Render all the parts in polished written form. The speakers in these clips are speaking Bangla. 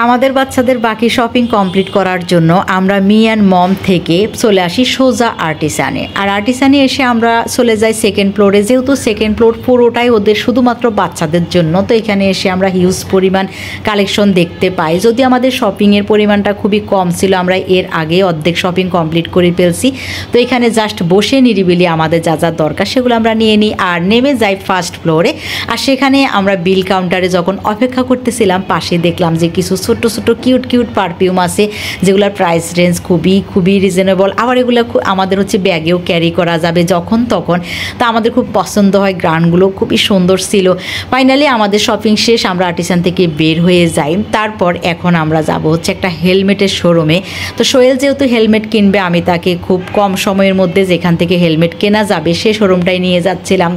আমাদের বাচ্চাদের বাকি শপিং কমপ্লিট করার জন্য আমরা মি অ্যান্ড মম থেকে চলে আসি সোজা আর্টিসানে। আর আর্টিসানে এসে আমরা চলে যাই সেকেন্ড ফ্লোরে, যেহেতু সেকেন্ড ফ্লোর পুরোটাই ওদের শুধুমাত্র বাচ্চাদের জন্য। তো এখানে এসে আমরা হিউজ পরিমাণ কালেকশন দেখতে পাই। যদি আমাদের শপিংয়ের পরিমাণটা খুবই কম ছিল, আমরা এর আগে অর্ধেক শপিং কমপ্লিট করে ফেলছি। তো এখানে জাস্ট বসে নিরিবিলি আমাদের যা যা দরকার সেগুলো আমরা নিয়ে নিই আর নেমে যাই ফার্স্ট ফ্লোরে। আর সেখানে আমরা বিল কাউন্টারে যখন অপেক্ষা করতেছিলাম, পাশে দেখলাম যে কিছু ছোট ছোট কিউট কিউট পারফিউম আছে, যেগুলোর প্রাইস রেঞ্জ খুবই রিজনেবল। আবার এগুলো আমাদের হচ্ছে ব্যাগেও ক্যারি করা যাবে যখন তখন। তা আমাদের খুব পছন্দ হয়, গ্রানগুলো খুবই সুন্দর ছিল। ফাইনালি আমাদের শপিং শেষ, আমরা আর্টিসান থেকে বের হয়ে যাই। তারপর এখন আমরা যাব হচ্ছে একটা হেলমেটের শোরুমে। তো সোহেল যেহেতু হেলমেট কিনবে, আমি তাকে খুব কম সময়ের মধ্যে যেখান থেকে হেলমেট কেনা যাবে সে শোরুমটাই নিয়ে যাচ্ছিলাম।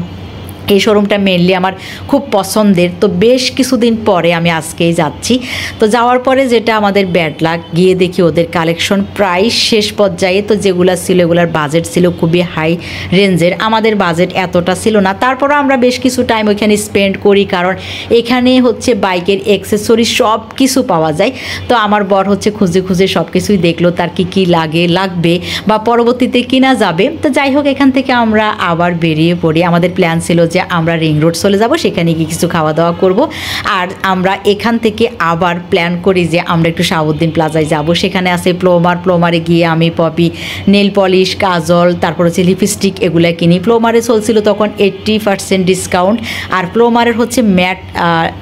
এই শোরুমটা মেনলি আমার খুব পছন্দের। তো বেশ কিছুদিন পরে আমি আজকেই যাচ্ছি। তো যাওয়ার পরে যেটা আমাদের ব্যাড লাক, গিয়ে দেখি ওদের কালেকশন প্রায় শেষ পর্যায়ে। তো যেগুলো ছিল এগুলোর বাজেট ছিল খুবই হাই রেঞ্জের, আমাদের বাজেট এতটা ছিল না। তারপরও আমরা বেশ কিছু টাইম ওইখানে স্পেন্ড করি, কারণ এখানে হচ্ছে বাইকের অ্যাক্সেসরি সব কিছু পাওয়া যায়। তো আমার বর হচ্ছে খুঁজে খুঁজে সব কিছুই দেখলো, তার কি কি লাগবে বা পরবর্তীতে কিনা যাবে। তো যাই হোক, এখান থেকে আমরা আবার বেরিয়ে পড়ি। আমাদের প্ল্যান ছিল যে আমরা রিং রোড চলে যাব, সেখানে গিয়ে কিছু খাওয়া দাওয়া করব। আর আমরা এখান থেকে আবার প্ল্যান করি যে আমরা একটু শাহাবুদ্দিন প্লাজায় যাব। সেখানে আছে প্লোমারে গিয়ে আমি পপি নেল পলিশ, কাজল, তারপর হচ্ছে লিপস্টিক এগুলো কিনি। প্লোমারে চলছিল তখন 80% ডিসকাউন্ট। আর প্লোমারের হচ্ছে ম্যাট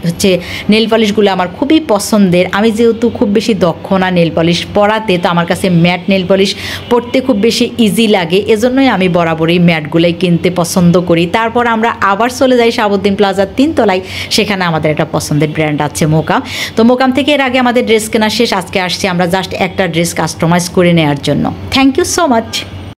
হচ্ছে নেল পলিশগুলো আমার খুবই পছন্দের। আমি যেহেতু খুব বেশি দক্ষ না নেল পলিশ পরাতে, তো আমার কাছে ম্যাট নেল পলিশ পরতে খুব বেশি ইজি লাগে, এজন্যই আমি বরাবরই ম্যাটগুলোই কিনতে পছন্দ করি। তারপর আমরা আবার চলে যাই শাহাবুদ্দিন প্লাজার 3 তলায়। সেখানে আমাদের একটা পছন্দের ব্র্যান্ড আছে মোকাম। তো মোকাম থেকে এর আগে আমাদের ড্রেস কেনা শেষ, আজকে আসছি আমরা জাস্ট একটা ড্রেস কাস্টমাইজ করে নেওয়ার জন্য। Thank you so much.